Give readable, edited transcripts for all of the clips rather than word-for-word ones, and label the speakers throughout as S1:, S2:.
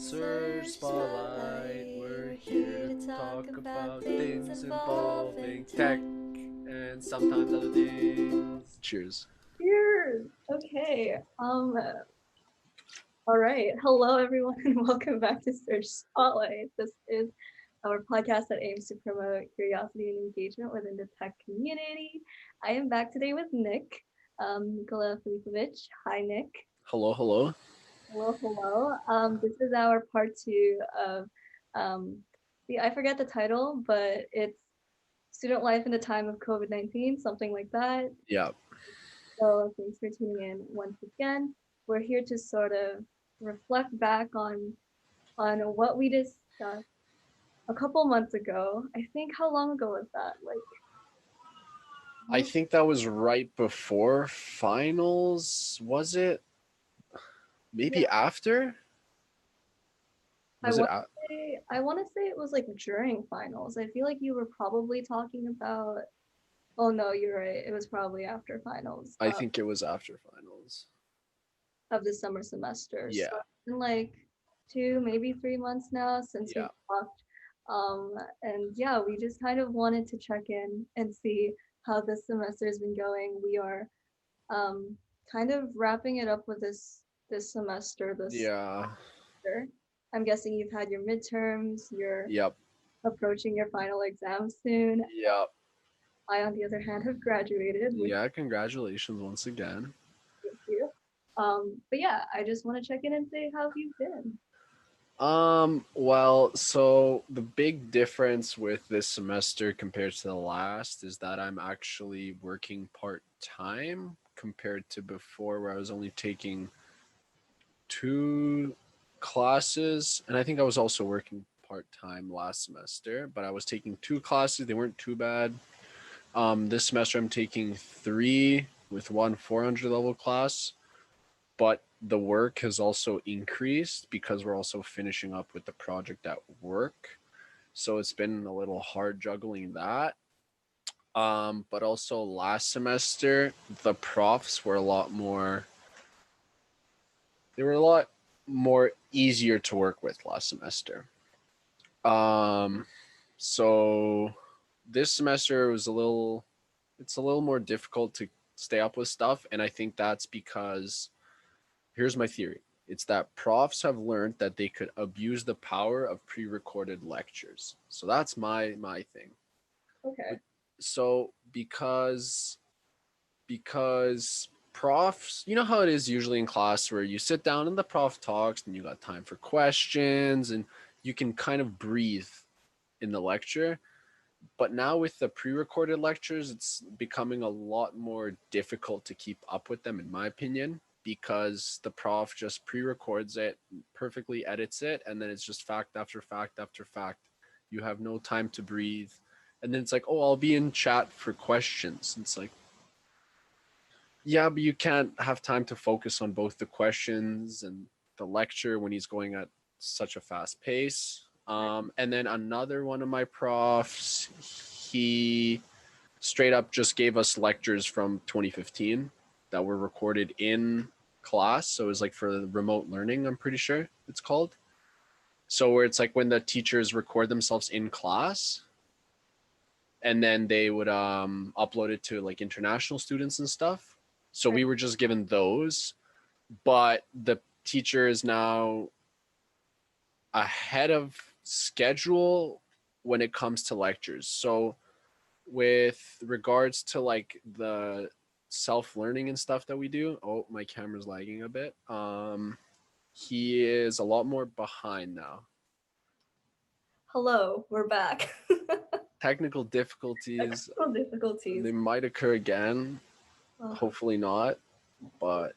S1: Sir Spotlight, we're here to talk about things involving tech and sometimes other things. Cheers.
S2: Cheers. Okay. All right. Hello, everyone, and welcome back to Search Spotlight. This is our podcast that aims to promote curiosity and engagement within the tech community. I am back today with Nick, Nikola Filipovic. Hi, Nick.
S1: Hello, hello.
S2: Hello, hello. This is our part two of I forget the title, but it's student life in the time of COVID-19, something like that.
S1: Yeah,
S2: So thanks for tuning in once again. We're here to sort of reflect back on what we discussed a couple months ago. I think how long ago was that?
S1: I think that was right before finals. Was it?
S2: Yeah,
S1: Maybe after?
S2: I
S1: Was it?
S2: want I want to say it was like during finals. I feel like you were probably talking about. Oh no, you're right. It was probably after finals
S1: I think it was after finals.
S2: of the summer semester. So
S1: Yeah,
S2: it's been like 2, maybe 3 months now since we
S1: yeah.
S2: talked. And yeah, we just kind of wanted to check in and see how this semester has been going. We are um, kind of wrapping it up with this semester, this
S1: Yeah.
S2: year. I'm guessing you've had your midterms, you're
S1: Yep.
S2: approaching your final exam soon.
S1: Yep.
S2: I, on the other hand, have graduated, which
S1: Yeah, congratulations once again.
S2: thank you. But yeah, I just want to check in and say how have you been?
S1: Well, so the big difference with this semester compared to the last is that I'm actually working part-time compared to before where I was only taking two classes, and I think I was also working part-time last semester, but I was taking two classes. They weren't too bad. This semester I'm taking three with one 400 level class, but the work has also increased because we're also finishing up with the project at work. So it's been a little hard juggling that. But also last semester, the profs were a lot more, they were a lot more easier to work with last semester. Um, so this semester was it's a little more difficult to stay up with stuff. And I think that's because here's my theory. It's that profs have learned that they could abuse the power of pre-recorded lectures. So that's my thing.
S2: Okay.
S1: So because profs, you know how it is usually in class where you sit down and the prof talks and you got time for questions and you can kind of breathe in the lecture. But now with the pre-recorded lectures, it's becoming a lot more difficult to keep up with them, in my opinion, because the prof just pre-records it, perfectly edits it, and then it's just fact after fact after fact. You have no time to breathe. And then it's like, oh, I'll be in chat for questions. It's like, yeah, but you can't have time to focus on both the questions and the lecture when he's going at such a fast pace. And then another one of my profs, he straight up just gave us lectures from 2015 that were recorded in class. So it was like for remote learning, I'm pretty sure it's called. So where it's like when the teachers record themselves in class and then they would upload it to like international students and stuff. So we were just given those, but the teacher is now ahead of schedule when it comes to lectures. So with regards to like the self-learning and stuff that we do, oh, my camera's lagging a bit. He is a lot more behind now.
S2: Hello, we're back.
S1: Technical difficulties,
S2: Technical difficulties.
S1: they might occur again.
S2: Oh,
S1: Hopefully not, but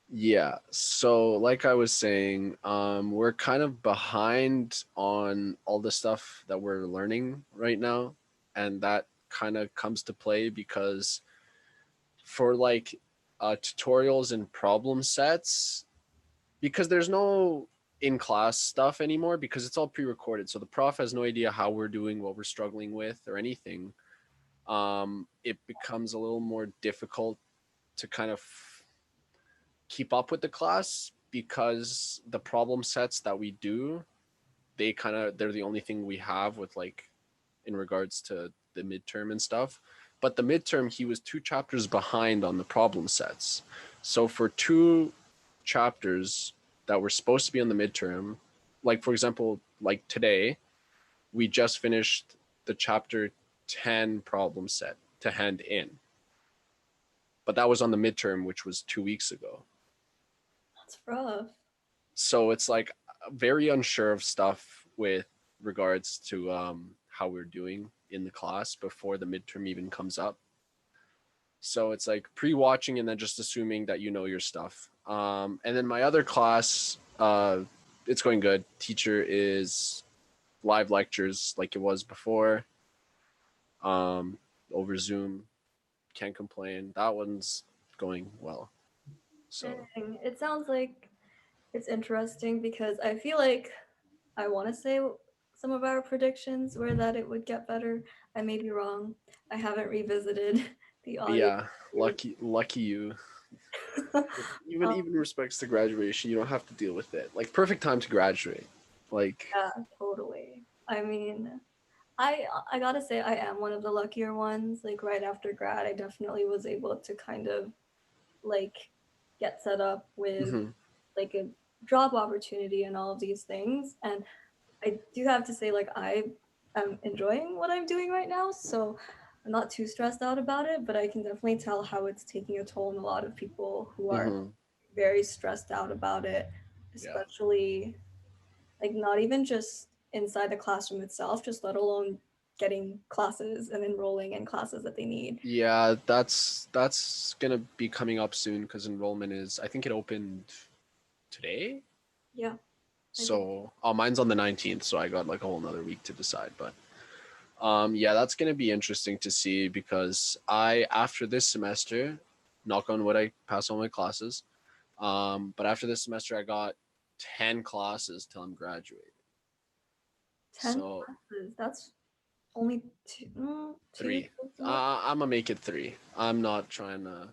S1: yeah. So like I was saying, we're kind of behind on all the stuff that we're learning right now, and that kind of comes to play because for like tutorials and problem sets, because there's no in class stuff anymore because it's all pre-recorded, so the prof has no idea how we're doing, what we're struggling with, or anything. It becomes a little more difficult to kind of keep up with the class because the problem sets that we do, they're the only thing we have with like in regards to the midterm and stuff. But the midterm, he was 2 chapters behind on the problem sets. So for 2 chapters that were supposed to be on the midterm, like for example, like today, we just finished the chapter 10 problem set to hand in. But that was on the midterm, which was 2 weeks ago.
S2: That's rough.
S1: So it's like very unsure of stuff with regards to how we're doing in the class before the midterm even comes up. So it's like pre-watching and then just assuming that you know your stuff. And then my other class, it's going good. Teacher is live lectures like it was before, over Zoom. Can't complain. That one's going well. So
S2: Dang, it sounds like it's interesting because I feel like I want to say some of our predictions were that it would get better. I may be wrong. I haven't revisited the audio.
S1: yeah, lucky you. Even respects to graduation, you don't have to deal with it. Like perfect time to graduate. Like
S2: Yeah, totally. I mean, I gotta say I am one of the luckier ones. Like right after grad, I definitely was able to kind of like get set up with
S1: mhm.
S2: like a job opportunity and all of these things. And I do have to say, like, I am enjoying what I'm doing right now, so I'm not too stressed out about it, but I can definitely tell how it's taking a toll on a lot of people who are
S1: Mhm.
S2: very stressed out about it,
S1: Yeah.
S2: especially like not even just inside the classroom itself, just let alone getting classes and enrolling in classes that they need.
S1: Yeah, that's gonna be coming up soon because enrollment is, I think it opened today.
S2: Yeah, I think.
S1: So mine's on the 19th, so I got like a whole another week to decide. But yeah, that's gonna be interesting to see because I after this semester, knock on wood, I pass all my classes. But after this semester, I got 10 classes till I'm graduating.
S2: 10
S1: So
S2: classes. That's only two, two.
S1: 3. I'm gonna make it 3. I'm not trying to.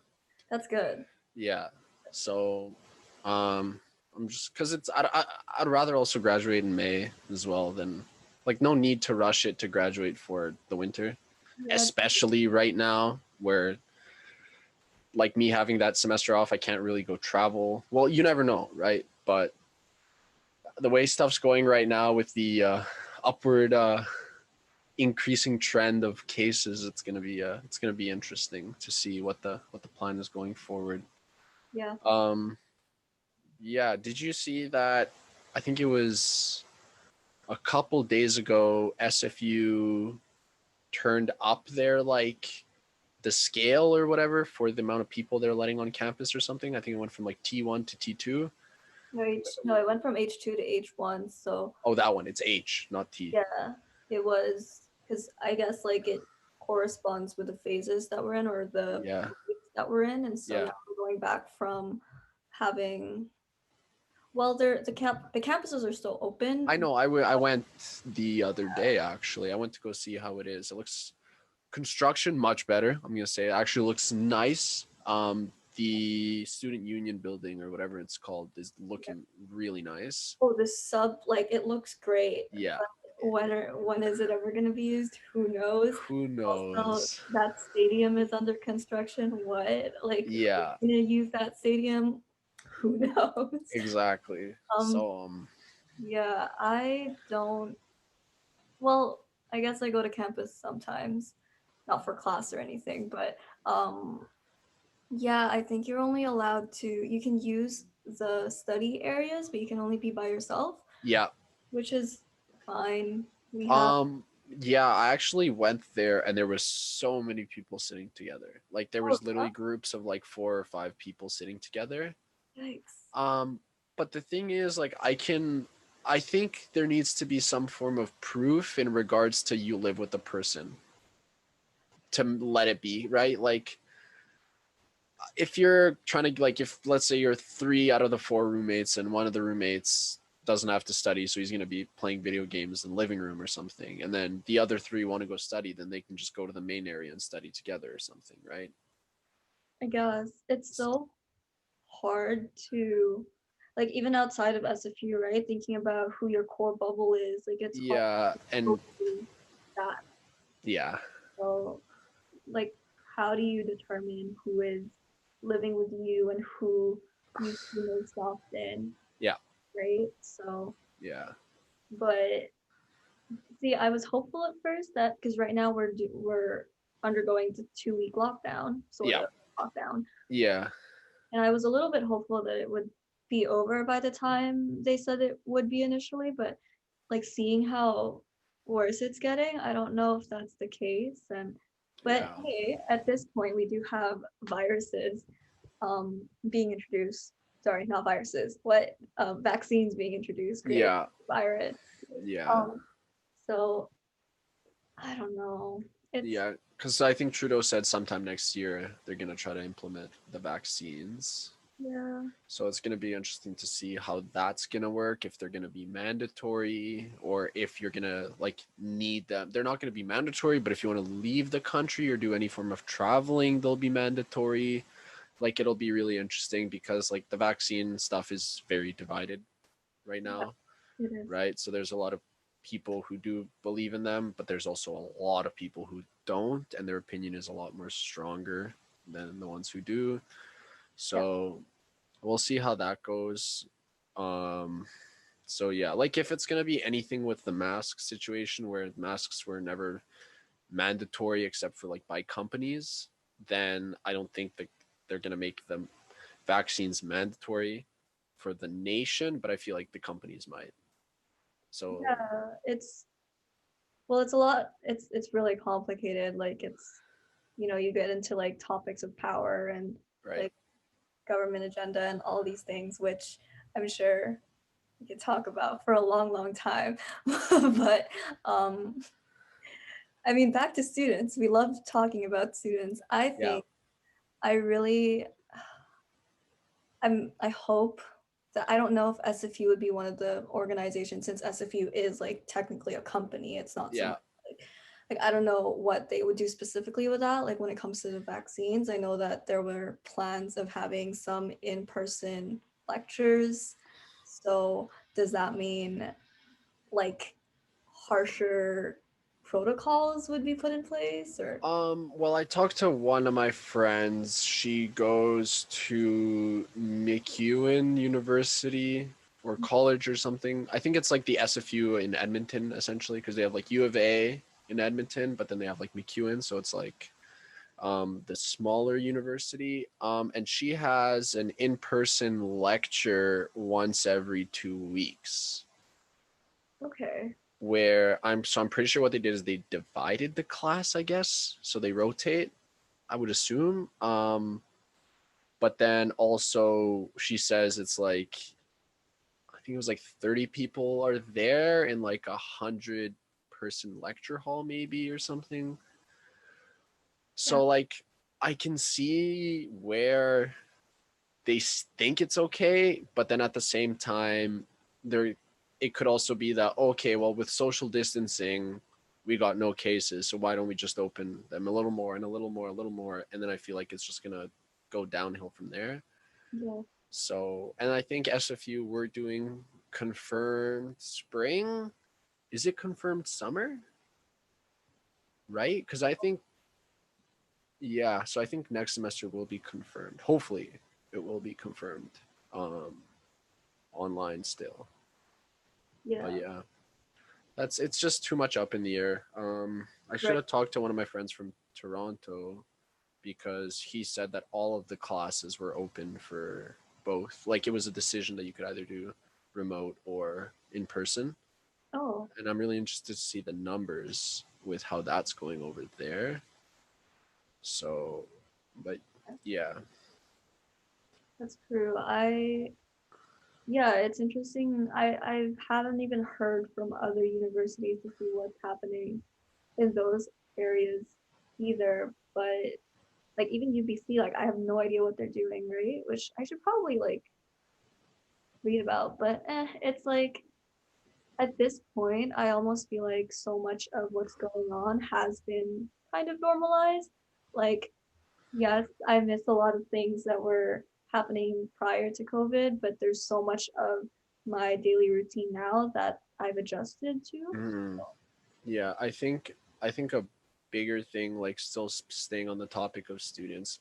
S2: That's good.
S1: Yeah. So, I'm just because I'd rather also graduate in May as well than like no need to rush it to graduate for the winter,
S2: Yeah,
S1: especially right now where like me having that semester off, I can't really go travel. Well, you never know, right? But the way stuff's going right now with the upward increasing trend of cases, it's gonna be interesting to see what the plan is going forward.
S2: yeah.
S1: Um, yeah, did you see that? I think it was a couple days ago. SFU turned up their like the scale or whatever for the amount of people they're letting on campus or something. I think it went from like T1 to T2.
S2: No,
S1: So,
S2: no, I went from H2 to H1, so
S1: oh, that one. It's H, not T.
S2: yeah, it was because I guess like it corresponds with the phases that we're in or the
S1: Yeah,
S2: weeks that we're in, and so
S1: yeah.
S2: now we're going back from having well, the campuses are still
S1: I
S2: open.
S1: know. I went the other day actually. I went to go see how it is. It looks construction much better. I'm gonna say it actually looks nice. The student union building or whatever it's called is looking really nice.
S2: Oh, the sub like it looks great.
S1: Yeah.
S2: When is it ever going to be used? Who knows?
S1: Who
S2: Also,
S1: knows?
S2: that stadium is under construction. What? Like,
S1: Yeah,
S2: who's gonna use that stadium? Who knows?
S1: exactly.
S2: Um,
S1: So
S2: yeah, I don't. Well, I guess I go to campus sometimes, not for class or anything, but um, yeah, I think you're only allowed to. You can use the study areas, but you can only be by yourself,
S1: yeah.
S2: which is fine. We have.
S1: Um yeah, I actually went there and there was so many people sitting together. Like there
S2: Oh,
S1: was literally groups of like 4 or 5 people sitting together.
S2: yikes.
S1: Um, but the thing is, like, I think there needs to be some form of proof in regards to you live with a person to let it be, right? Like, if you're trying to, like, if let's say you're 3 out of the 4 roommates and one of the roommates doesn't have to study, so he's going to be playing video games in the living room or something, and then the other 3 want to go study, then they can just go to the main area and study together or something, right?
S2: I guess it's so hard to. like even outside of SFU, right? Thinking about who your core bubble is, like it's hard
S1: Yeah,
S2: to
S1: and
S2: go through that.
S1: yeah,
S2: So like how do you determine who is living with you and who you see most often,
S1: yeah,
S2: right? So,
S1: yeah,
S2: but see, I was hopeful at first that because right now we're undergoing the 2 week lockdown, sort
S1: yeah,
S2: of lockdown,
S1: yeah,
S2: and I was a little bit hopeful that it would be over by the time they said it would be initially, but like seeing how worse it's getting, I don't know if that's the case. And but
S1: yeah,
S2: hey, at this point we do have viruses being introduced. Sorry, not viruses. What vaccines being introduced created
S1: yeah,
S2: virus.
S1: yeah,
S2: Um, so I don't know. It's
S1: yeah. Because I think Trudeau said sometime next year they're gonna try to implement the vaccines.
S2: yeah,
S1: So it's going to be interesting to see how that's going to work, if they're going to be mandatory or if you're going to like need them. They're not going to be mandatory, but if you want to leave the country or do any form of traveling, they'll be mandatory. Like it'll be really interesting because like the vaccine stuff is very divided right
S2: yeah,
S1: now,
S2: it is.
S1: right? So there's a lot of people who do believe in them, but there's also a lot of people who don't, and their opinion is a lot more stronger than the ones who do.
S2: Yeah,
S1: So we'll see how that goes. Um, so yeah, like if it's gonna be anything with the mask situation where masks were never mandatory except for like by companies, then I don't think that they're gonna make the vaccines mandatory for the nation, but I feel like the companies might. So
S2: yeah. It's well, it's a lot. It's really complicated. Like it's you get into like topics of power and
S1: right.
S2: like government agenda and all these things, which I'm sure we could talk about for a long, long time. But um, I mean, back to students. We love talking about students. I
S1: Yeah.
S2: think I really, I hope that I don't know if SFU would be one of the organizations since SFU is like technically a company. It's not some
S1: Yeah.
S2: like I don't know what they would do specifically with that. Like when it comes to the vaccines, I know that there were plans of having some in-person lectures. So does that mean like harsher protocols would be put in place or
S1: Well, I talked to one of my friends. She goes to McEwen University or college or something. I think it's like the SFU in Edmonton, essentially, because they have like U of A in Edmonton, but then they have like McEwen, so it's like the smaller university. And she has an in-person lecture once every 2 weeks
S2: okay.
S1: where I'm pretty sure what they did is they divided the class, I guess. So they rotate, I would assume. But then also she says it's like I think it was like 30 people are there in like 100-person lecture hall maybe or something.
S2: Yeah.
S1: So like I can see where they think it's okay, but then at the same time there it could also be that okay, well with social distancing we got no cases, so why don't we just open them a little more and a little more, a little more, and then I feel like it's just gonna go downhill from there.
S2: Yeah.
S1: So, and I think SFU we're doing confirmed spring. Is it confirmed summer? Right? Because I think, yeah, so I think next semester will be confirmed. Hopefully, it will be confirmed um, online still. But
S2: Yeah.
S1: yeah, it's just too much up in the air. I should
S2: Right.
S1: have talked to one of my friends from Toronto because he said that all of the classes were open for both. Like it was a decision that you could either do remote or in person.
S2: Oh,
S1: And I'm really interested to see the numbers with how that's going over there. So, but yeah,
S2: that's true. Yeah, it's interesting. I haven't even heard from other universities to see what's happening in those areas either. But like even UBC, like I have no idea what they're doing, right? Which I should probably like read about. But it's like at this point, I almost feel like so much of what's going on has been kind of normalized. Like, yes, I miss a lot of things that were happening prior to COVID, but there's so much of my daily routine now that I've adjusted to.
S1: Mm, yeah, I think a bigger thing, like still staying on the topic of students,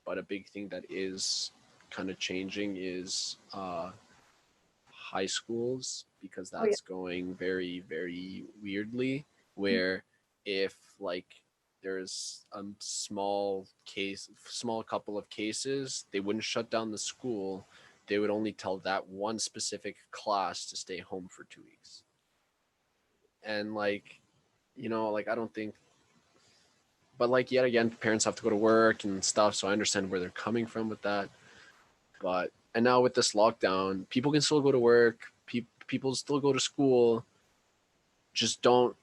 S1: but a big thing that is kind of changing is high schools, because
S2: Oh yeah.
S1: that's going very, very weirdly. Where if like there's a small couple of cases, they wouldn't shut down the school. They would only tell that one specific class to stay home for 2 weeks. And like, like I don't think, but like yet again, parents have to go to work and stuff. So I understand where they're coming from with that. But and now with this lockdown, people can still go to work. People still go to school. Just don't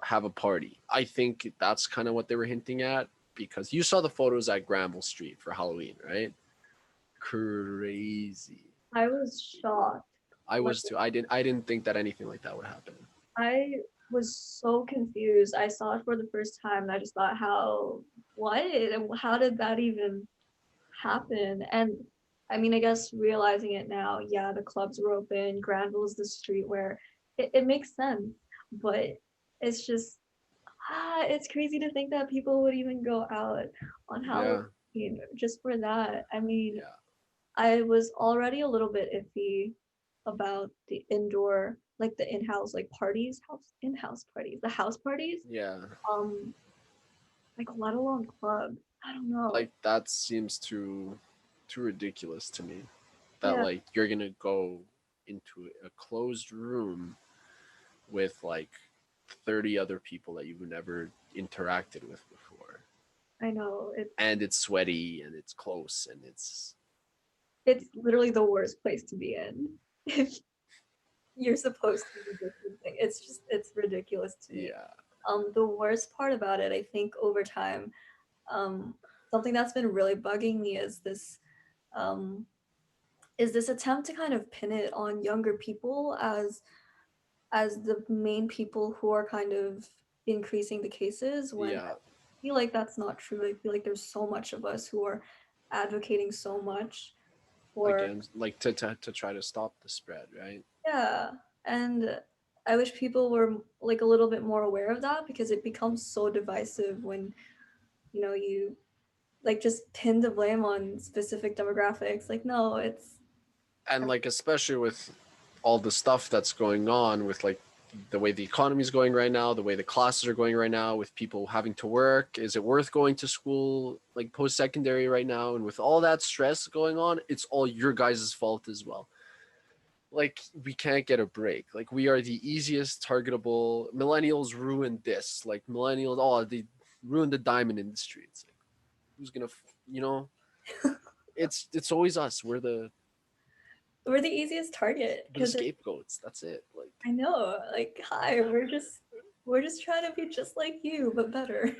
S1: have a party. I think that's kind of what they were hinting at, because you saw the photos at Granville Street for Halloween, right? Crazy.
S2: I was shocked.
S1: I
S2: Like
S1: was too. I didn't think that anything like that would happen.
S2: I was so confused. I saw it for the first time and I just thought, what? And how did that even happen? And I mean, I guess realizing it now, yeah, the clubs were open. Granville is the street where it makes sense. But it's just, it's crazy to think that people would even go out on
S1: Yeah.
S2: Halloween just for that. I mean,
S1: Yeah.
S2: I was already a little bit iffy about the indoor, like the in-house, like parties, in-house parties, the house parties.
S1: Yeah.
S2: Um, like let alone club. I don't know.
S1: Like that seems too ridiculous to me. That
S2: Yeah,
S1: like you're gonna go into a closed room with like 30 other people that you've never interacted with before,
S2: I know.
S1: and it's sweaty and it's close and it's
S2: It's literally the worst place to be in if you're supposed to be distancing. It's ridiculous to me.
S1: yeah.
S2: The worst part about it, I think, over time, something that's been really bugging me um is this attempt to kind of pin it on younger people as the main people who are kind of increasing the cases, when I
S1: Yeah.
S2: feel like that's not true. I feel like there's so much of us who are advocating so much for,
S1: Again, like to try to stop the spread, right?
S2: yeah. And I wish people were like a little bit more aware of that, because it becomes so divisive when you like just pin the blame on specific demographics. Like, no, it's
S1: And like especially with all the stuff that's going on with like the way the economy is going right now, the way the classes are going right now, with people having to work, is it worth going to school like post secondary right now? And with all that stress going on, it's all your guys' fault as well. Like we can't get a break. Like we are the easiest targetable. Millennials ruined this. Like millennials, oh, they ruined the diamond industry. It's like who's gonna, you know? It's always us.
S2: we're the easiest target
S1: We're the
S2: because
S1: scapegoats. That's it. Like
S2: I know, like, hi, we're just trying to be just like you, but better.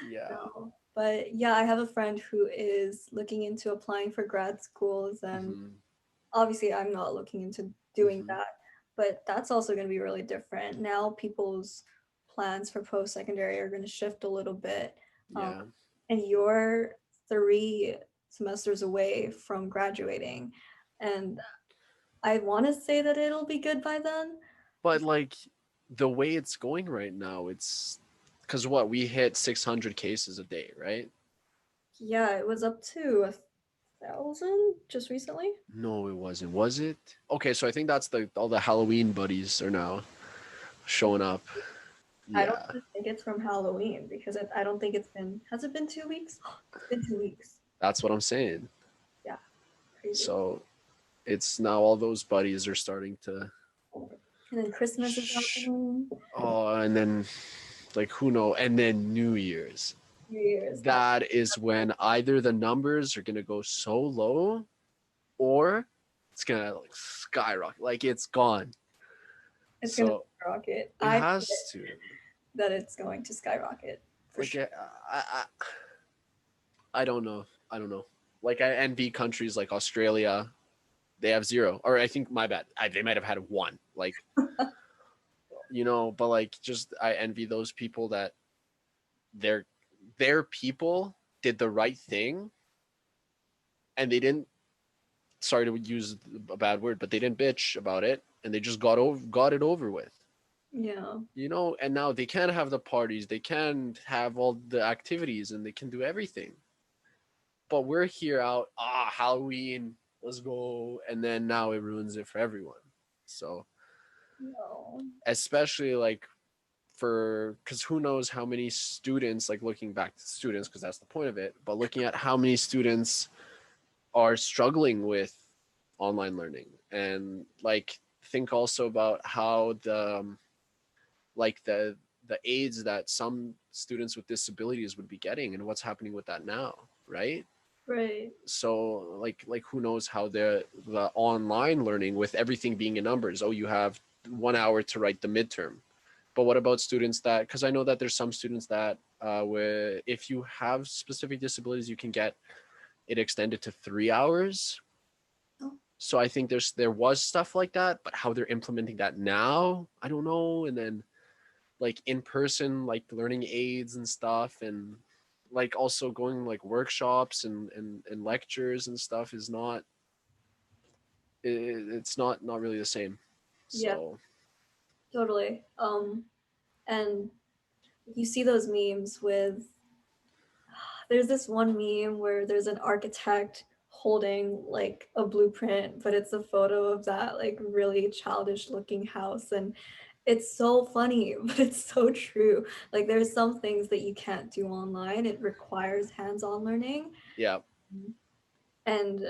S1: yeah.
S2: No. But yeah, I have a friend who is looking into applying for grad schools, and
S1: Mm-hmm.
S2: obviously I'm not looking into doing
S1: Mm-hmm.
S2: that, but that's also going to be really different. Now people's plans for post-secondary are going to shift a little bit. Um,
S1: Yeah.
S2: and you're 3 semesters away from graduating, and I want to say that it'll be good by then.
S1: But like the way it's going right now, it's because what we hit 600 cases a day, right?
S2: Yeah, it was up to 1,000 just recently.
S1: No, it wasn't. Was it? Okay, so I think that's the all the Halloween buddies are now showing up.
S2: I don't
S1: Yeah,
S2: even think it's from Halloween, because I don't think it's been, has it been 2 weeks? It's been 2 weeks.
S1: that's what I'm saying.
S2: Yeah, crazy.
S1: So it's now all those buddies are starting to.
S2: And then Christmas is
S1: Shh.
S2: happening.
S1: Oh, and then like who know? And then New Year's.
S2: New Year's. That,
S1: That is when either the numbers are gonna go so low, or it's gonna like skyrocket. Like it's gone.
S2: it's gonna
S1: So
S2: skyrocket.
S1: it
S2: I
S1: has
S2: predict
S1: to.
S2: that it's going to skyrocket for
S1: Like
S2: sure.
S1: I don't know. I don't know. Like I envy countries like Australia. They have zero, or I think my bad. They might have had one. Like but like just I envy those people that their their people did the right thing, and they didn't, sorry to use a bad word, but they didn't bitch about it, and they just got it over with.
S2: Yeah.
S1: You know, and now they can have the parties, they can have all the activities, and they can do everything. But we're here out, Halloween, let's go, and then now it ruins it for everyone. So
S2: No.
S1: especially like for, because who knows how many students, like looking back to students, because that's the point of it, but looking at how many students are struggling with online learning, and like think also about how like the aids that some students with disabilities would be getting and what's happening with that now, right?
S2: Right.
S1: So like who knows how the online learning, with everything being in numbers, oh, you have 1 hour to write the midterm, but what about students that, because I know that there's some students that where if you have specific disabilities you can get it extended to 3 hours.
S2: Oh.
S1: So I think there was stuff like that, but how they're implementing that now, I don't know. And then like in person, like learning aids and stuff, and like also going like workshops and lectures and stuff is not, it's not really the same.
S2: Yeah,
S1: So
S2: totally. And you see those memes with, there's this one meme where there's an architect holding like a blueprint, but it's a photo of that like really childish looking house. And it's so funny, but it's so true. Like there's some things that you can't do online. It requires hands-on learning.
S1: yeah,
S2: And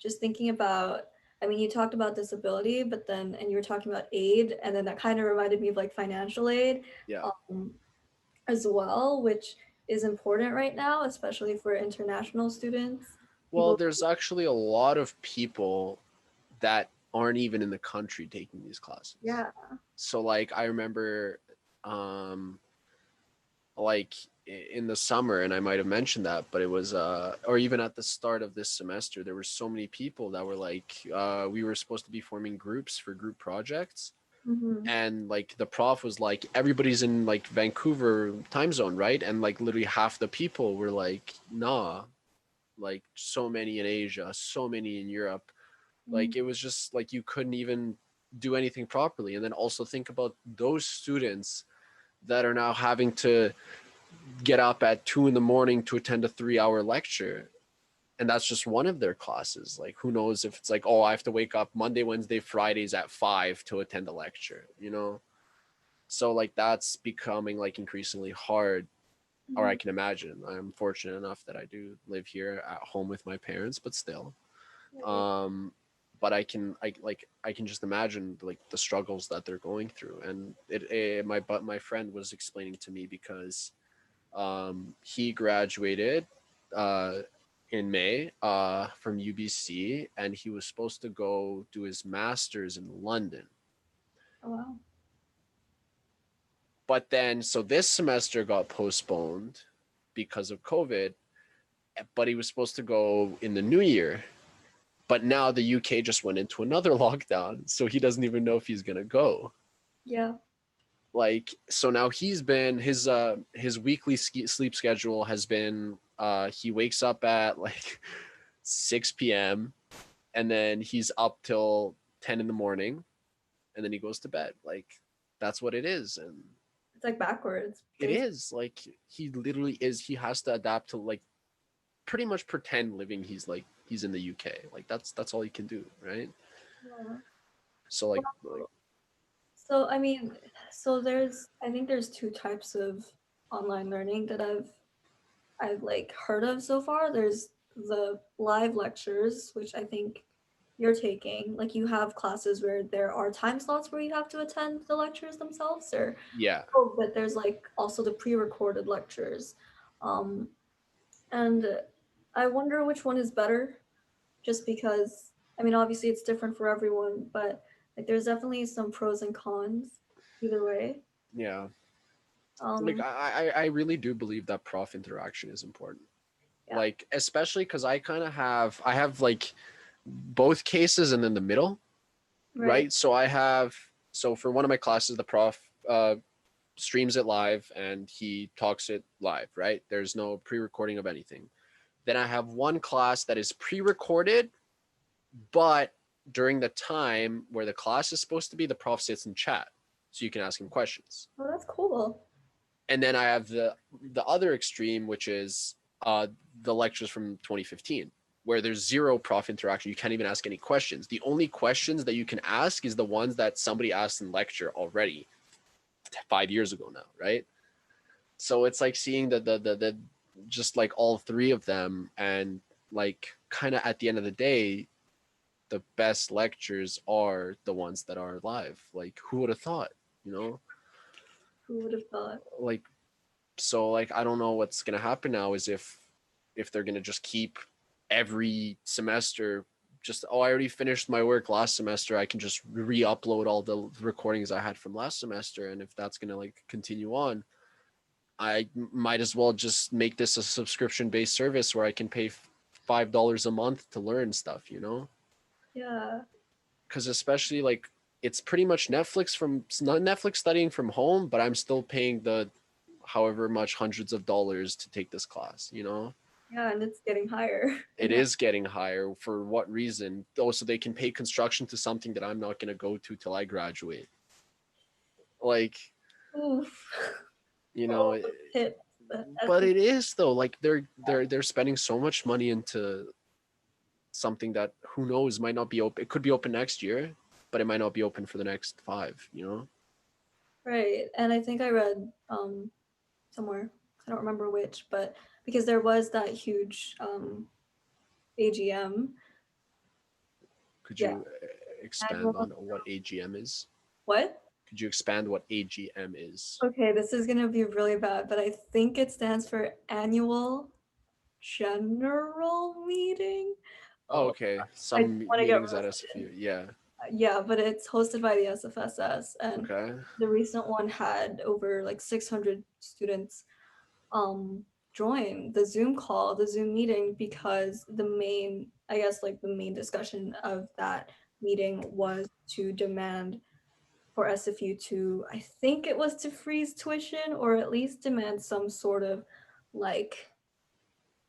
S2: just thinking about, I mean, you talked about disability, but then, and you were talking about aid, and then that kind of reminded me of like financial aid.
S1: yeah.
S2: Um, as well, which is important right now, especially for international students.
S1: Well,
S2: People,
S1: there's actually a lot of people that aren't even in the country taking these classes.
S2: yeah.
S1: So like I remember um like in the summer, and I might have mentioned that, but it was or even at the start of this semester, there were so many people that were like we were supposed to be forming groups for group projects,
S2: Mm-hmm.
S1: and like the prof was like, everybody's in like Vancouver time zone, right? And like literally half the people were like, nah, like so many in Asia, so many in Europe. Like it was just like you couldn't even do anything properly. And then also think about those students that are now having to get up at 2 in the morning to attend a 3 hour lecture. And that's just one of their classes. Like who knows if it's like, oh, I have to wake up Monday, Wednesday, Fridays at 5 to attend a lecture, you know? So like that's becoming like increasingly hard, or I can imagine. I'm fortunate enough that I do live here at home with my parents, but still. Um, but I can just imagine like the struggles that they're going through. And my friend was explaining to me because he graduated uh, in May from UBC, and he was supposed to go do his master's in London.
S2: Oh, wow.
S1: But then, so this semester got postponed because of COVID, but he was supposed to go in the new year. But now the UK just went into another lockdown, so he doesn't even know if he's gonna go.
S2: Yeah.
S1: Like, so now he's been his weekly sleep schedule has been he wakes up at like 6 p.m. and then he's up till 10 in the morning, and then he goes to bed. Like that's what it is, and
S2: It's like backwards.
S1: it is like he literally is. He has to adapt to like pretty much pretend living. He's like he's in the UK. Like that's all he can do, right?
S2: Yeah.
S1: So like
S2: So I mean, so there's, I think there's two types of online learning that I've like heard of so far. There's the live lectures, which I think you're taking. Like you have classes where there are time slots where you have to attend the lectures themselves, or
S1: yeah,
S2: oh, but there's like also the pre-recorded lectures. Um, and I wonder which one is better, just because, I mean, obviously it's different for everyone, but like there's definitely some pros and cons either way.
S1: yeah. Like
S2: Um,
S1: I really do believe that prof interaction is important.
S2: yeah,
S1: Like especially because I have like both cases and then the middle,
S2: right.
S1: right? So so for one of my classes, the prof streams it live and he talks it live, right? There's no pre-recording of anything. Then I have one class that is pre-recorded, but during the time where the class is supposed to be, the prof sits in chat, so you can ask him questions.
S2: Oh, that's cool.
S1: And then I have the other extreme, which is the lectures from 2015, where there's zero prof interaction. You can't even ask any questions. The only questions that you can ask is the ones that somebody asked in lecture already 5 years ago now, right? So it's like seeing the just like all three of them, and like kind of at the end of the day, the best lectures are the ones that are live. Like, who would have thought, you know?
S2: Who would have thought?
S1: Like, so like I don't know what's gonna happen now, is if they're gonna just keep every semester just, oh, I already finished my work last semester, I can just re-upload all the recordings I had from last semester. And if that's gonna like continue on, I might as well just make this a subscription based service where I can pay $5 a month to learn stuff, you know?
S2: Yeah.
S1: Because especially like it's pretty much Netflix studying from home, but I'm still paying the however much hundreds of dollars to take this class, you know?
S2: Yeah, and it's getting higher.
S1: It is getting higher. For what reason? Oh, so they can pay construction to something that I'm not going to go to till I graduate. Like,
S2: Oof.
S1: you
S2: Oh,
S1: know,
S2: the pit.
S1: but it is though. Like they're spending so much money into something that who knows might not be open. It could be open next year, but it might not be open for the next 5, you know?
S2: Right. And I think I read somewhere, I don't remember which, but because there was that huge AGM.
S1: Could
S2: Yeah.
S1: you expand
S2: Annual,
S1: on what AGM is?
S2: what?
S1: Could you expand what AGM is?
S2: Okay, this is gonna be really bad, but I think it stands for Annual General Meeting.
S1: Oh,
S2: Oh,
S1: okay.
S2: I just
S1: Some
S2: want to get
S1: meetings at
S2: roasted.
S1: SFU. Yeah.
S2: Yeah, but it's hosted by the SFSS, and
S1: Okay.
S2: the recent one had over like 600 students um join the Zoom call, the Zoom meeting, because the main, I guess like the main discussion of that meeting was to demand for SFU to, I think it was to freeze tuition or at least demand some sort of like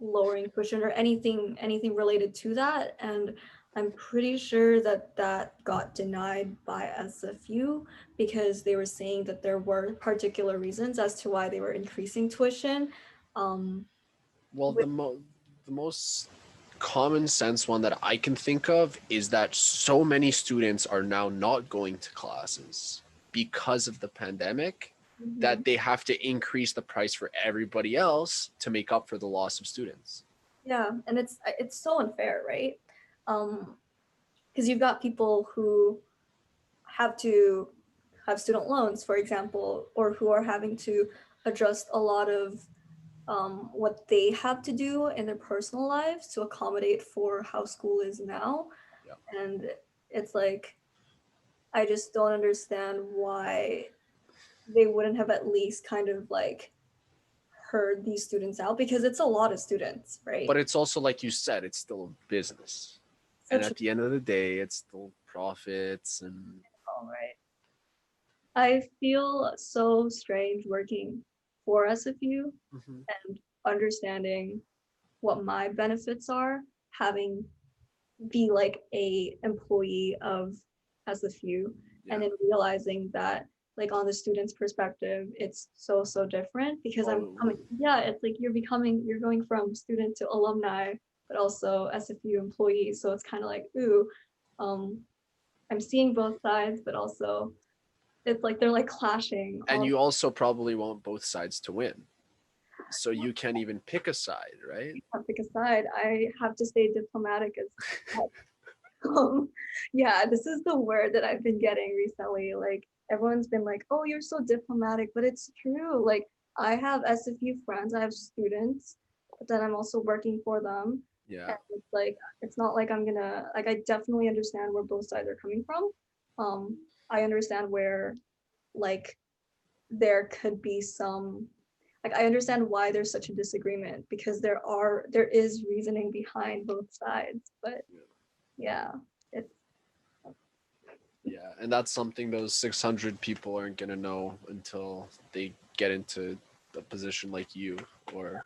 S2: lowering tuition or anything related to that. And I'm pretty sure that that got denied by SFU because they were saying that there were particular reasons as to why they were increasing tuition. Um,
S1: Well,
S2: with,
S1: the most common sense one that I can think of is that so many students are now not going to classes because of the pandemic
S2: Mhm.
S1: that they have to increase the price for everybody else to make up for the loss of students.
S2: Yeah, and it's so unfair, right? Because you've got people who have to have student loans, for example, or who are having to adjust a lot of what they have to do in their personal lives to accommodate for how school is now.
S1: Yeah.
S2: And it's like, I just don't understand why they wouldn't have at least kind of like heard these students out because it's a lot of students, right?
S1: But it's also like you said, it's still a business. And
S2: Such a
S1: at the end of the day, it's still profits and
S2: all right. I feel so strange working for SFU
S1: Mhm.
S2: and understanding what my benefits are, having be like a employee of SFU, and
S1: Yeah.
S2: then realizing that like on the student's perspective, it's so different because I'm
S1: Oh,
S2: coming, yeah, it's like you're going from student to alumni, but also SFU employee. So it's kind of like, ooh, um, I'm seeing both sides, but also it's like they're like clashing
S1: and
S2: all
S1: you also probably want both sides to win. So you can't even pick a side, right?
S2: pick a side. I have to stay diplomatic as yeah, this is the word that I've been getting recently. Like everyone's been like, "Oh, you're so diplomatic," but it's true. Like I have SFU friends, I have students, but then I'm also working for them,
S1: Yeah.
S2: and it's like it's not like I'm gonna like. I definitely understand where both sides are coming from. I understand where like there could be some like I understand why there's such a disagreement because there is reasoning behind both sides, but yeah, it's
S1: Yeah, and that's something those 600 people aren't going to know until they get into a position like you or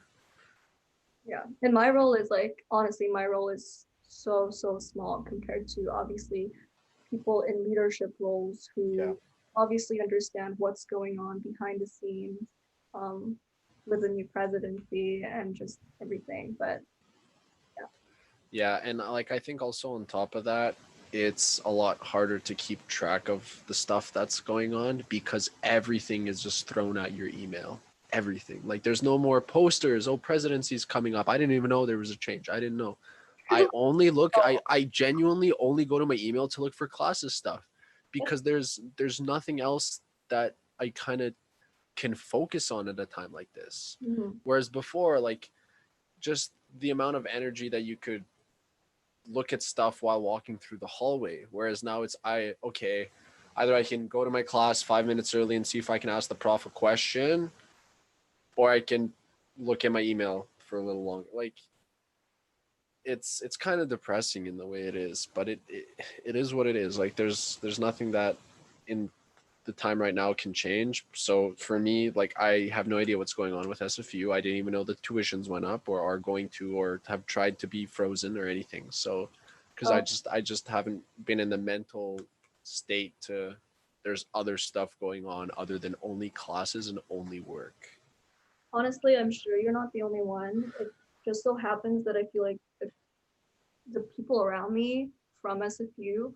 S2: Yeah. And my role is like, honestly, my role is so, so small compared to obviously people in leadership roles
S1: Yeah.
S2: who obviously understand what's going on behind the scenes um, with the new presidency and just everything. But
S1: Yeah, and like I think also on top of that, it's a lot harder to keep track of the stuff that's going on because everything is just thrown at your email. Everything. Like there's no more posters. Oh, presidency's coming up. I didn't even know there was a change. I didn't know. I only look I genuinely only go to my email to look for classes stuff because there's nothing else that I kind of can focus on at a time like this.
S2: mhm.
S1: Whereas before, like just the amount of energy that you could look at stuff while walking through the hallway. Whereas now it's either I can go to my class 5 minutes early and see if I can ask the prof a question, or I can look at my email for a little longer. Like it's kind of depressing in the way it is, but it is what it is. Like there's nothing that in the time right now can change. So for me, like I have no idea what's going on with SFU. I didn't even know the tuitions went up or are going to or have tried to be frozen or anything. So because
S2: Oh,
S1: I just haven't been in the mental state to there's other stuff going on other than only classes and only work.
S2: honestly, I'm sure you're not the only one. It just so happens that I feel like the people around me from SFU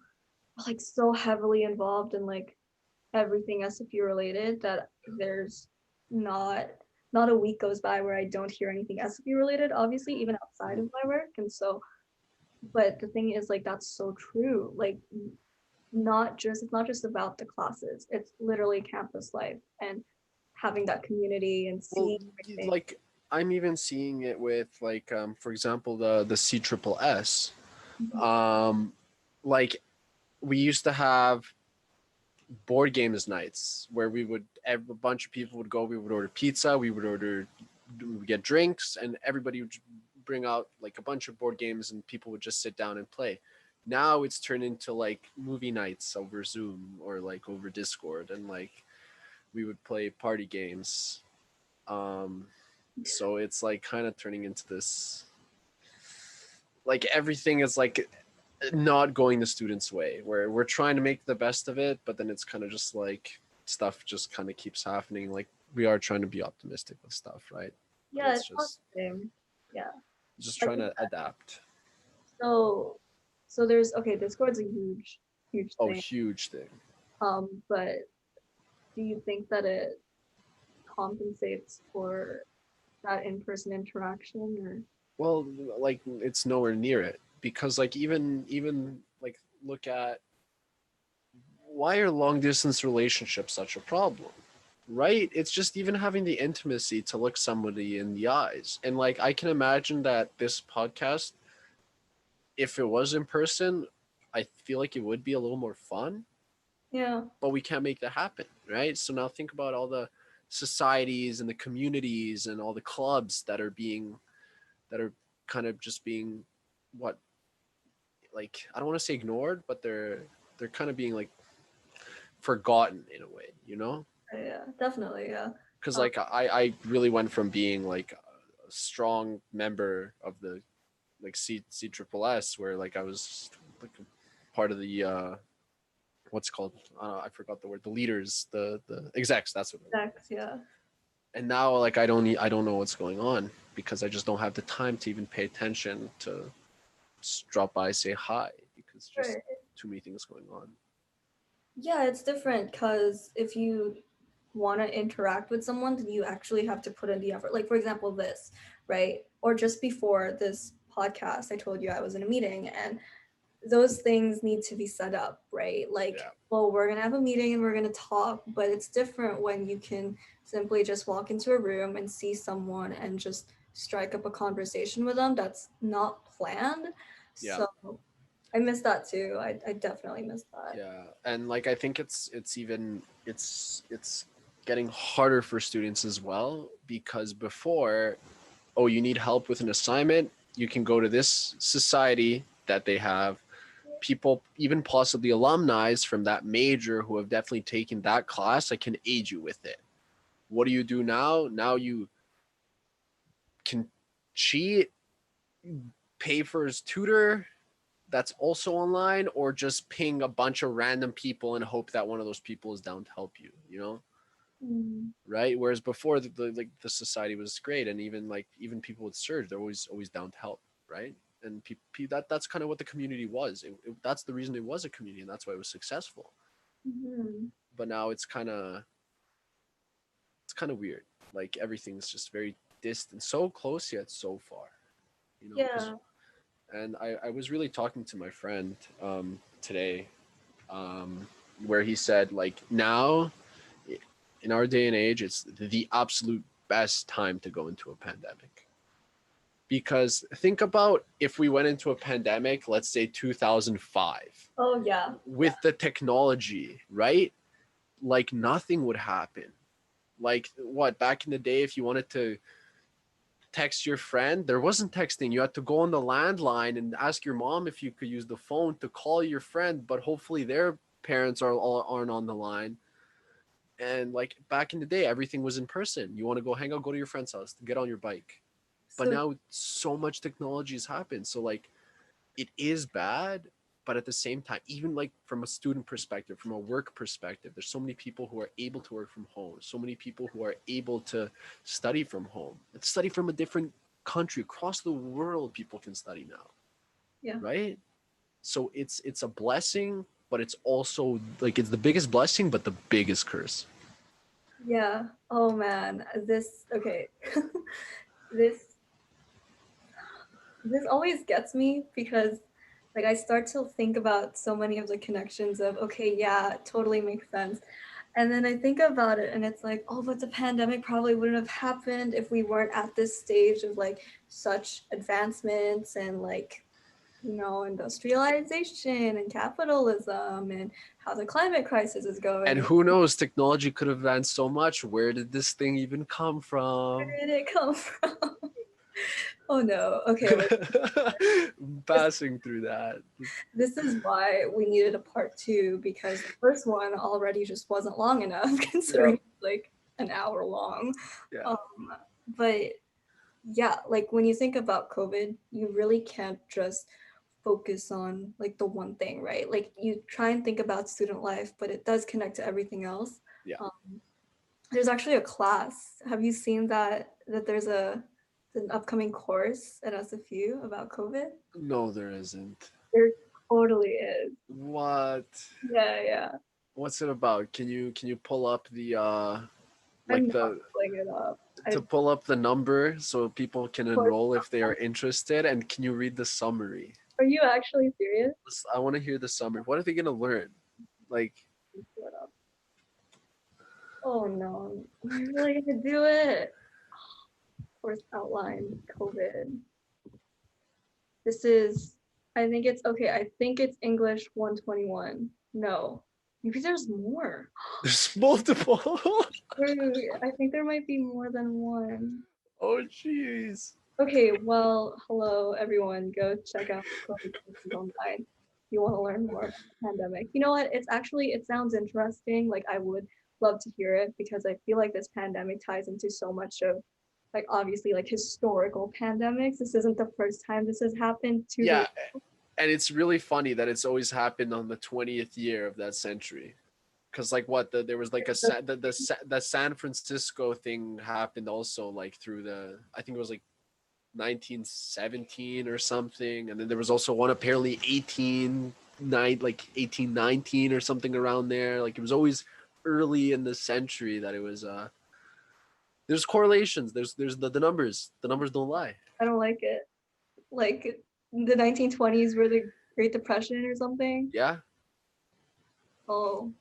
S2: are like so heavily involved in like everything SFU related that there's not not a week goes by where I don't hear anything SFU related, obviously, even outside of my work. And so, but the thing is like that's so true. Like not just it's not just about the classes, it's literally campus life and having that community and
S1: Well,
S2: seeing everything.
S1: like I'm even seeing it with like for example the C triple S.
S2: Mhm.
S1: Um, like we used to have board games nights where a bunch of people would go. We would order pizza. We would get drinks, and everybody would bring out like a bunch of board games, and people would just sit down and play. Now it's turned into like movie nights over Zoom or like over Discord, and like we would play party games. Um, so it's like kind of turning into this like everything is like not going the student's way where we're trying to make the best of it, but then it's kind of just like stuff just kind of keeps happening. Like we are trying to be optimistic with stuff, right? But
S2: Yeah,
S1: it's
S2: it's not
S1: just
S2: the same. Yeah. Like
S1: trying to adapt.
S2: so there's okay, Discord's a huge, huge
S1: Oh,
S2: thing.
S1: huge thing.
S2: But do you think that it compensates for that in-person interaction or
S1: Well, like it's nowhere near it because like even like look at why are long distance relationships such a problem? Right? It's just even having the intimacy to look somebody in the eyes. And like I can imagine that this podcast, if it was in person, I feel like it would be a little more fun,
S2: yeah.
S1: but we can't make that happen, right? So now think about all the societies and the communities and all the clubs that are kind of just being what like I don't want to say ignored, but they're kind of being like forgotten in a way, you know?
S2: Yeah, definitely, yeah.
S1: Because
S2: Um,
S1: like I really went from being like a strong member of the like C triple S where like I was like part of the what's it called I forgot the word, the leaders, the execs, that's what it was.
S2: Sex, yeah.
S1: And now like I don't know what's going on because I just don't have the time to even pay attention to just drop by say hi because just
S2: Right.
S1: too many things going on.
S2: Yeah, it's different because if you want to interact with someone, then you actually have to put in the effort. Like, for example, this, right? Or just before this podcast, I told you I was in a meeting and those things need to be set up, right? Like,
S1: Yeah.
S2: well, we're going to have a meeting and we're going to talk, but it's different when you can simply just walk into a room and see someone and just strike up a conversation with them that's not planned.
S1: Yeah.
S2: So I miss that too. I definitely miss that.
S1: Yeah, and like I think it's getting harder for students as well because before, oh, you need help with an assignment, you can go to this society that they have people, even possibly alumni from that major who have definitely taken that class that can aid you with it. What do you do now? Now you can cheat, pay for his tutor that's also online, or just ping a bunch of random people and hope that one of those people is down to help you, you know?
S2: Mm.
S1: Right? Whereas before the society was great, and even people with surge, they're always down to help, right? And that's kind of what the community was. That's the reason it was a community, and that's why it was successful.
S2: Mm-hmm.
S1: But now it's kind of weird. Like everything's just very distant, so close yet so far, you know? Because
S2: Yeah.
S1: and I was really talking to my friend today, where he said like now in our day and age, it's the absolute best time to go into a pandemic. Because think about if we went into a pandemic, let's say 2005,
S2: Oh yeah.
S1: with the technology, right? Like nothing would happen. Like what, back in the day, if you wanted to text your friend, there wasn't texting. You had to go on the landline and ask your mom if you could use the phone to call your friend, but hopefully their parents aren't on the line. And like back in the day, everything was in person. You want to go hang out, go to your friend's house, get on your bike. But
S2: So
S1: now so much technology has happened. So like it is bad, but at the same time, even like from a student perspective, from a work perspective, there's so many people who are able to work from home, so many people who are able to study from home, and study from a different country across the world. People can study now,
S2: yeah.
S1: right? So it's a blessing, but it's also like it's the biggest blessing but the biggest curse.
S2: Yeah. Oh man. This okay. this this always gets me because like I start to think about so many of the connections of okay, yeah, it totally makes sense. And then I think about it and it's like, oh, but the pandemic probably wouldn't have happened if we weren't at this stage of like such advancements and like, you know, industrialization and capitalism and how the climate crisis is
S1: And
S2: going.
S1: who knows, technology could have advanced so much. Where did this thing even come
S2: Where
S1: from?
S2: did it come from? Oh no. Okay, like this,
S1: Passing through that.
S2: this is why we needed a part two because the first one already just wasn't long enough considering
S1: Yep.
S2: it's like an hour long.
S1: Yeah.
S2: Um, but yeah, like when you think about COVID, you really can't just focus on like the one thing, right? Like you try and think about student life, but it does connect to everything else.
S1: Yeah.
S2: Um, there's actually a class. Have you seen that there's an upcoming course at SFU about COVID?
S1: No, there isn't.
S2: There totally is.
S1: What?
S2: Yeah, yeah.
S1: What's it about? Can you pull up the
S2: I'm
S1: like
S2: not
S1: the
S2: pulling it up. I,
S1: to
S2: of
S1: pull up the number so people can
S2: course,
S1: enroll if they are interested, and can you read the summary?
S2: are you actually serious?
S1: I want to hear the summary. What are they gonna learn? Like,
S2: Pull it up. Oh no, am I really gonna do it? Course outline, COVID. This is, I think it's, okay, I think it's English 121. No, maybe there's more.
S1: there's multiple.
S2: I think there might be more than one.
S1: Oh jeez.
S2: Okay, well, hello everyone. Go check out COVID courses online if you want to learn more about the pandemic. You know what? It's actually, it sounds interesting. Like I would love to hear it because I feel like this pandemic ties into so much of like obviously like historical pandemics. This isn't the first time this has happened to the
S1: Yeah, and it's really funny that it's always happened on the 20th year of that century. Because like what there was like the San Francisco thing happened also like through the, I think it was like 1917 or something, and then there was also one apparently 1819 or something around there. Like it was always early in the century that it was there's correlations, there's the numbers don't lie.
S2: I don't like it. Like the 1920s were the Great Depression or something.
S1: Yeah,
S2: Oh,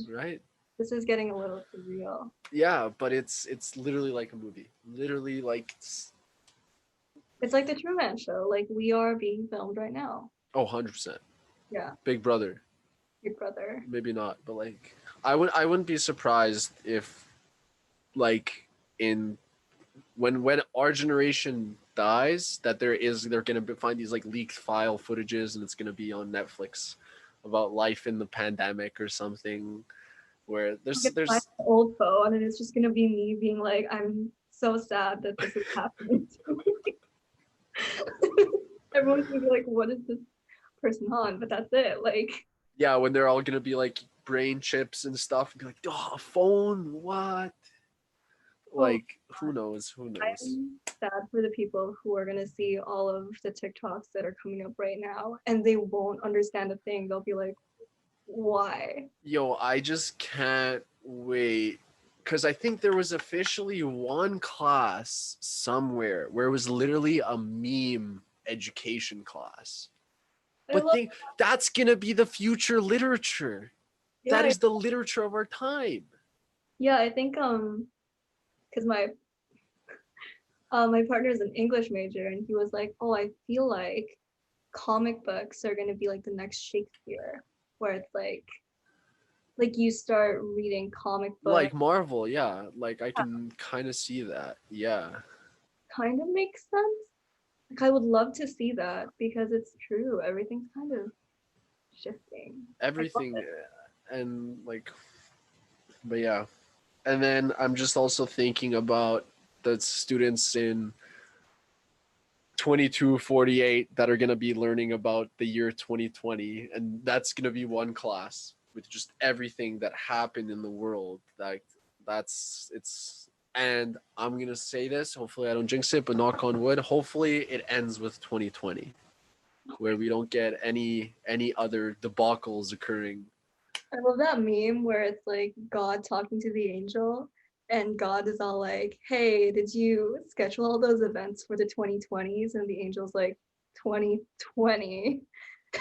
S1: right.
S2: this is getting a little too real.
S1: Yeah, but it's literally like a movie, literally like
S2: It's like the Truman Show. Like we are being filmed right now.
S1: 100%.
S2: Yeah,
S1: Big Brother.
S2: Big Brother.
S1: Maybe not, but like I wouldn't be surprised if like in when our generation dies, that they're gonna find these like leaked file footages, and it's gonna be on Netflix about life in the pandemic or something, where
S2: I'm
S1: there's
S2: gonna find
S1: there's
S2: an old phone and it's just gonna be me being like, I'm so sad that this is happening to me. Everyone's gonna be like, what is this person on? But that's it. Like,
S1: Yeah, when they're all gonna be like brain chips and stuff, and be like, oh, a phone, what?
S2: oh,
S1: Like, who knows? Who knows?
S2: I'm sad for the people who are gonna see all of the TikToks that are coming up right now and they won't understand a thing. They'll be like, why?
S1: Yo, I just can't wait. Because I think there was officially one class somewhere where it was literally a meme education class.
S2: I
S1: But
S2: love
S1: that's gonna be the future literature. That
S2: yeah,
S1: is the literature of our time.
S2: yeah, I think because my partner is an English major and he was like, oh, I feel like comic books are gonna be like the next Shakespeare, where it's like you start reading comic books,
S1: Like Marvel, yeah. Like I can kind of see that. Yeah.
S2: kind of makes sense. Like I would love to see that because it's true. Everything's kind of shifting. I love
S1: Everything
S2: it.
S1: and like but yeah. And then I'm just also thinking about the students in 2248 that are going to be learning about the year 2020, and that's going to be one class with just everything that happened in the world. Like that's it's and I'm going to say this, hopefully I don't jinx it, but knock on wood, hopefully it ends with 2020 where we don't get any other debacles occurring.
S2: I love that meme where it's like God talking to the angel, and God is all like, "Hey, did you schedule all those events for the 2020s?" And the angel's like, "2020,"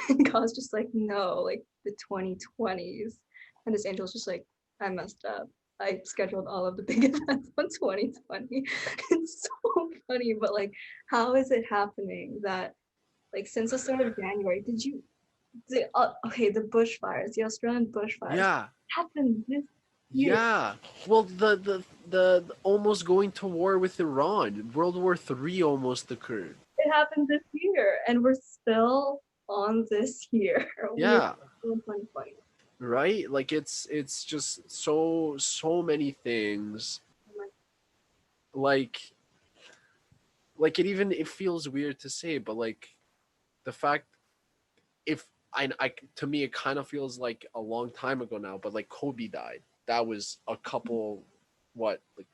S2: and God's just like, "No, like the 2020s." And this angel's just like, "I messed up. I scheduled all of the big events on 2020." It's so funny, but like, how is it happening that like since the start of January, did you okay, the bushfires, the Australian bushfires
S1: Yeah.
S2: happened this year.
S1: Yeah. Well, the almost going to war with Iran, World War III almost occurred.
S2: It happened this year, and we're still on this year. We're
S1: Yeah.
S2: still in 2020.
S1: Right, like it's just so many things, like it feels weird to say, but like the fact, if I to me it kind of feels like a long time ago now, but like Kobe died, that was a couple, what, like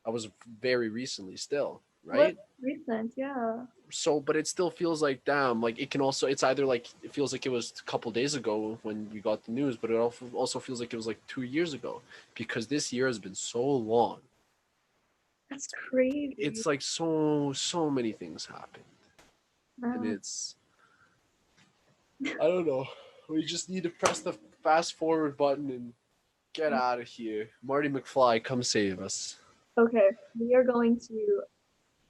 S1: that was very recently still,
S2: What
S1: right?
S2: recent? Yeah,
S1: So but it still feels like, damn, like it can also, it's either like it feels like it was a couple days ago when we got the news, but it also feels like it was like 2 years ago, because this year has been so long.
S2: that's crazy.
S1: It's like so many things happened, and
S2: Wow.
S1: it's, I don't know, we just need to press the fast forward button and get out of here. Marty McFly, come save us.
S2: Okay, we are going to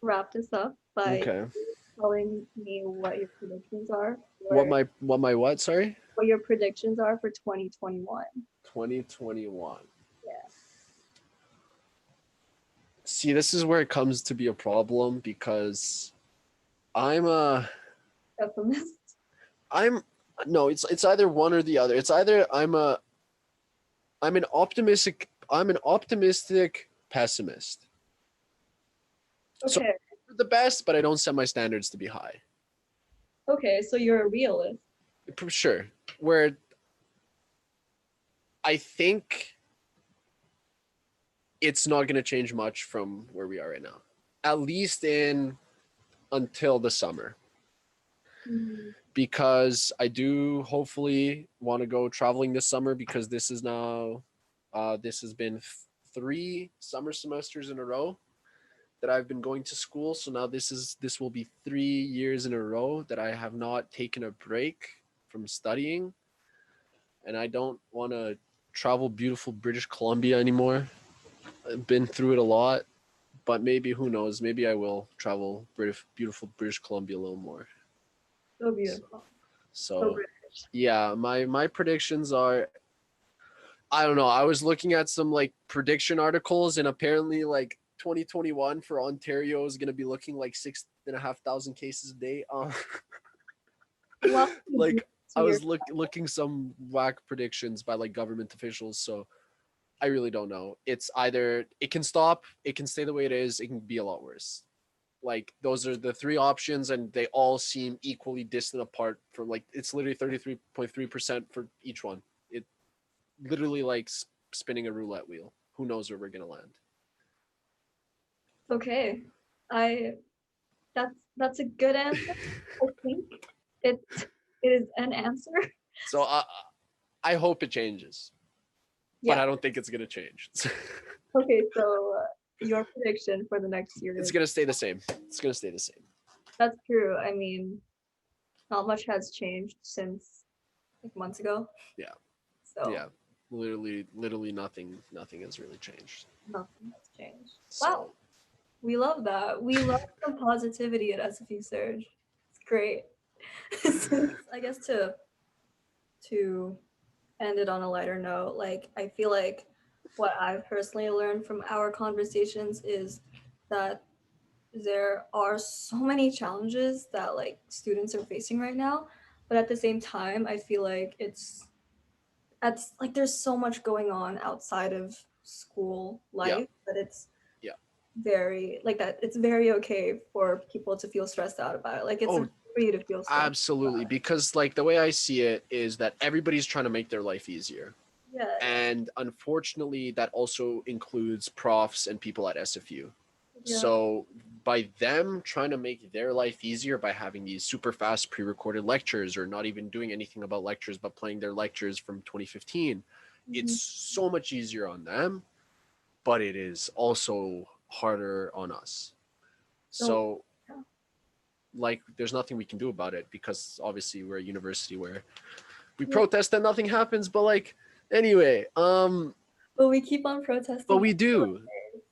S2: wrap this up by
S1: Okay.
S2: telling me what your predictions are
S1: what
S2: for
S1: my what my what sorry
S2: 2021.
S1: 2021.
S2: Yeah,
S1: See, this is where it comes to be a problem, because I'm a
S2: pessimist.
S1: I'm no, it's either one or the other. It's either I'm an optimistic pessimist. So
S2: Okay,
S1: I'm the best, but I don't set my standards to be high.
S2: okay, so you're a realist.
S1: For sure. Where I think it's not going to change much from where we are right now. At least in until the summer,
S2: Mm,
S1: because I do hopefully want to go traveling this summer, because this has been 3 summer semesters in a row that I've been going to school. So now this will be 3 years in a row that I have not taken a break from studying, and I don't want to travel beautiful British Columbia anymore. I've been through it a lot, but maybe, who knows? Maybe I will travel beautiful British Columbia a little more.
S2: so
S1: So,
S2: beautiful. So
S1: so
S2: British.
S1: yeah, my predictions are, I don't know. I was looking at some like prediction articles, and apparently like 2021 for Ontario is gonna be looking like 6,500 cases a day.
S2: Well,
S1: Like
S2: to
S1: I
S2: your
S1: was looking some whack predictions by like government officials. So I really don't know. It's either it can stop, it can stay the way it is, it can be a lot worse. Like those are the three options, and they all seem equally distant apart from like it's literally 33.3% for each one. It literally like spinning a roulette wheel. Who knows where we're gonna land?
S2: Okay. I that's a good answer. I think it it is an answer.
S1: So I hope it changes, but
S2: Yeah.
S1: I don't think it's gonna change.
S2: Okay, so your prediction for the next year
S1: It's
S2: is
S1: gonna stay the same. It's gonna stay the same.
S2: that's true. I mean, not much has changed since like months ago.
S1: Yeah.
S2: So
S1: Yeah. Literally nothing has really changed.
S2: nothing has changed. Wow.
S1: So
S2: We love that. We love some positivity at SFU Surge. It's great. Since I guess to end it on a lighter note, like I feel like what I've personally learned from our conversations is that there are so many challenges that like students are facing right now, but at the same time I feel like it's like there's so much going on outside of school
S1: yeah,
S2: life that it's
S1: yeah.
S2: very like that it's very okay for people to feel stressed out about it. Like it's
S1: Oh,
S2: okay for you to feel stressed
S1: absolutely.
S2: about it.
S1: Because like the way I see it is that everybody's trying to make their life easier.
S2: Yeah,
S1: And unfortunately, that also includes profs and people at SFU.
S2: yeah.
S1: So by them trying to make their life easier by having these super fast pre-recorded lectures or not even doing anything about lectures but playing their lectures from 2015, it's
S2: Mhm.
S1: so much easier on them, but it is also harder on us.
S2: So
S1: So like there's nothing we can do about it because obviously we're a university where we
S2: yeah.
S1: protest and nothing happens, but like anyway,
S2: But we keep on
S1: but
S2: protesting.
S1: we do.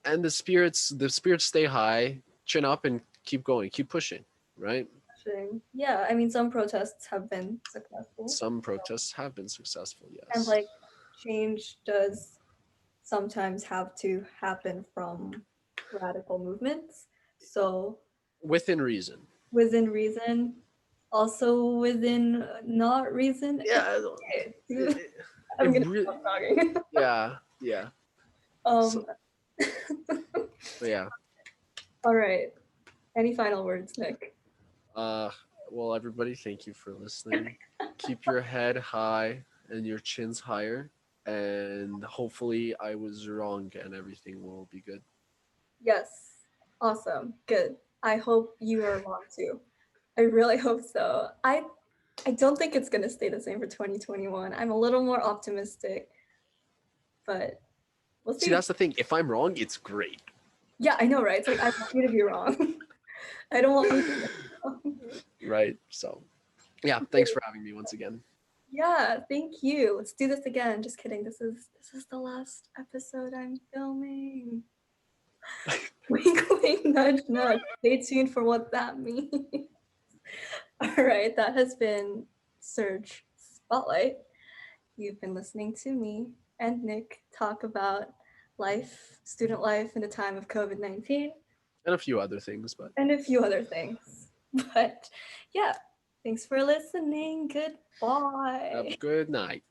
S1: And the spirits stay high, chin up and keep going, keep pushing, right?
S2: Yeah, I mean some protests have been successful.
S1: Some protests have been successful,
S2: And
S1: yes.
S2: like change does sometimes have to happen from radical movements. So
S1: Within reason.
S2: within reason, also within not reason. It's
S1: Yeah,
S2: okay.
S1: it,
S2: I'm gonna
S1: really,
S2: stop talking.
S1: yeah.
S2: um
S1: So yeah.
S2: all right. Any final words, Nick?
S1: Uh well, everybody, thank you for listening. Keep your head high and your chins higher, and hopefully I was wrong and everything will be good.
S2: Yes. Awesome. Good. I hope you are wrong too. I really hope so. I don't think it's gonna stay the same for 2021. I'm a little more optimistic, but we'll
S1: See,
S2: see.
S1: that's the thing. If I'm wrong, it's great.
S2: Yeah, I know, right? It's like I want you to be wrong. I don't want you to be wrong.
S1: Right? So yeah, thanks for having me once again.
S2: Yeah, thank you. Let's do this again. Just kidding. This is the last episode I'm filming. Wink, wink, nudge, nudge. Stay tuned for what that means. All right, that has been Surge Spotlight. You've been listening to me and Nick talk about life, student life in the time of COVID-19,
S1: And a few other things, but
S2: and a few other things. But yeah, thanks for listening.
S1: have a
S2: Goodbye.
S1: good night.